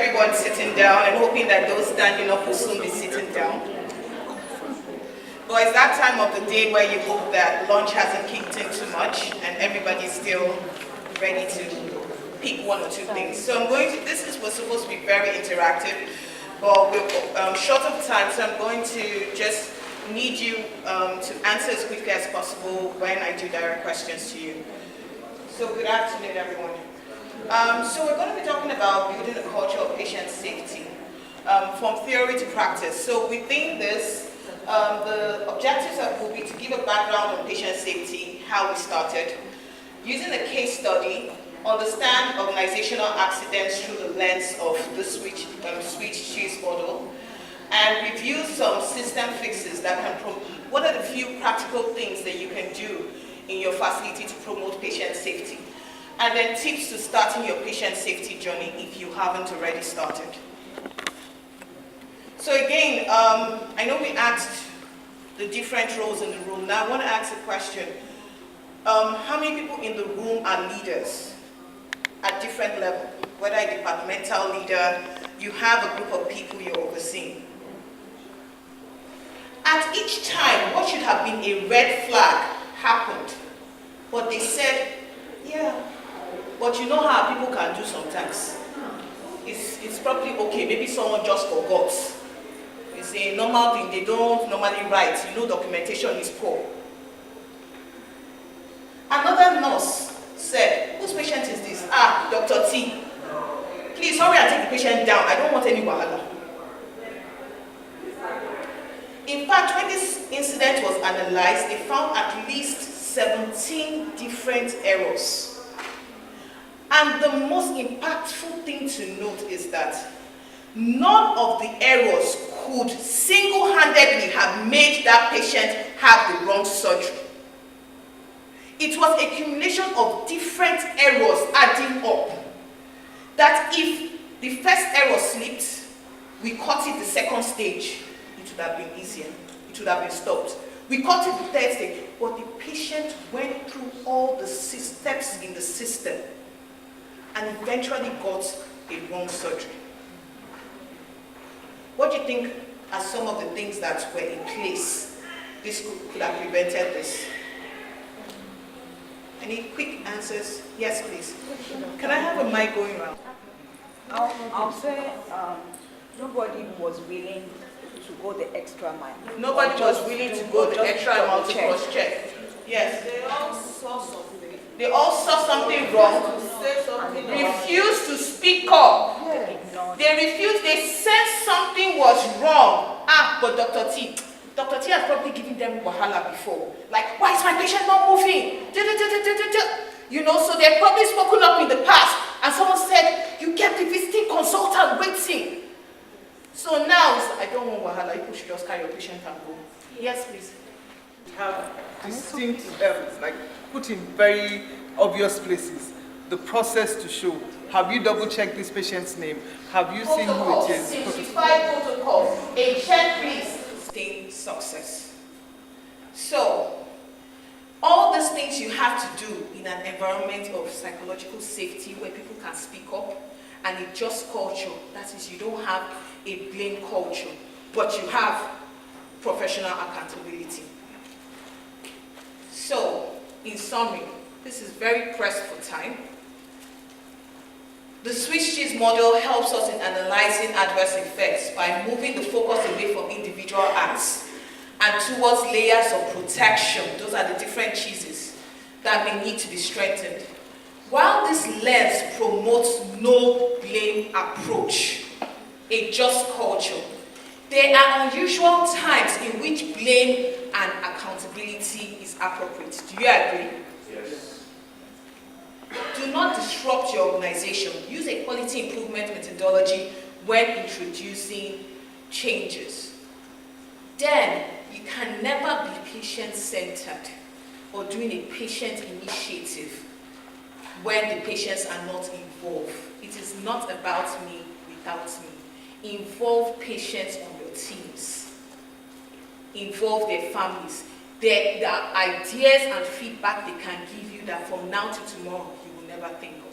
everyone sitting down and hoping that those standing up will soon be sitting down. But it's that time of the day where you hope that lunch hasn't kicked in too much and everybody's still ready to pick one or two things. So this was supposed to be very interactive, but we're short of time, so I'm going to just need you to answer as quickly as possible when I do direct questions to you. So good afternoon, everyone. So we're going to be talking about building a culture of patient safety from theory to practice. So within this, the objectives will be to give a background on patient safety, how we started, using a case study, understand organizational accidents through the lens of the switch cheese model, and review some system fixes that can what are the few practical things that you can do in your facility to promote patient safety, and then tips to starting your patient safety journey if you haven't already started. So again, I know we asked the different roles in the room. Now I want to ask a question. How many people in the room are leaders at different levels? Whether a departmental leader, you have a group of people you're overseeing. At each time, what should have been a red flag happened. But they said, yeah, but you know how people can do sometimes. It's probably okay, maybe someone just forgot. It's a normal thing, they don't normally write. You know, documentation is poor. Another nurse said, whose patient is this? Ah, Dr. T. Please hurry and take the patient down. I don't want any wahala. In fact, when this incident was analyzed, they found at least 17 different errors. And the most impactful thing to note is that none of the errors could single-handedly have made that patient have the wrong surgery. It was a accumulation of different errors adding up. That if the first error slipped, we caught it the second stage. It would have been easier. It would have been stopped. We caught it the third stage, but the patient went through all the steps in the system and eventually got a wrong surgery. What do you think are some of the things that were in place? This could have prevented this. Any quick answers? Yes, please. Can I have a mic going around? I'll say nobody was willing to go the extra mile. Nobody was willing to go the extra mile to cross-check. Yes. They all saw something. They all saw something wrong. Refused to speak up. They refused. They said something was wrong. Ah, but Dr. T has probably given them wahala before. Like, why is my patient not moving? You know, so they've probably spoken up in the past. And someone said, you kept the visiting consultant waiting. So now, I don't want wahala. You should just carry your patient and go. Yes, please. Have distinct, like put in very obvious places, the process to show. Have you double-checked this patient's name? Have you seen who it is? Simplified protocol. A checklist. Sustain success. So, all these things you have to do in an environment of psychological safety where people can speak up, and a just culture. That is, you don't have a blame culture, but you have professional accountability. So, in summary, this is very pressed for time. The switch cheese model helps us in analyzing adverse effects by moving the focus away from individual acts and towards layers of protection. Those are the different cheeses that may need to be strengthened. While this lens promotes no blame approach, a just culture, there are unusual times in which blame and accountability is appropriate. Do you agree? Yes. Do not disrupt your organization. Use a quality improvement methodology when introducing changes. Then, you can never be patient-centered or doing a patient initiative when the patients are not involved. It is not about me without me. Involve patients on your teams. Involve their families. There are ideas and feedback they can give you that from now to tomorrow you will never think of.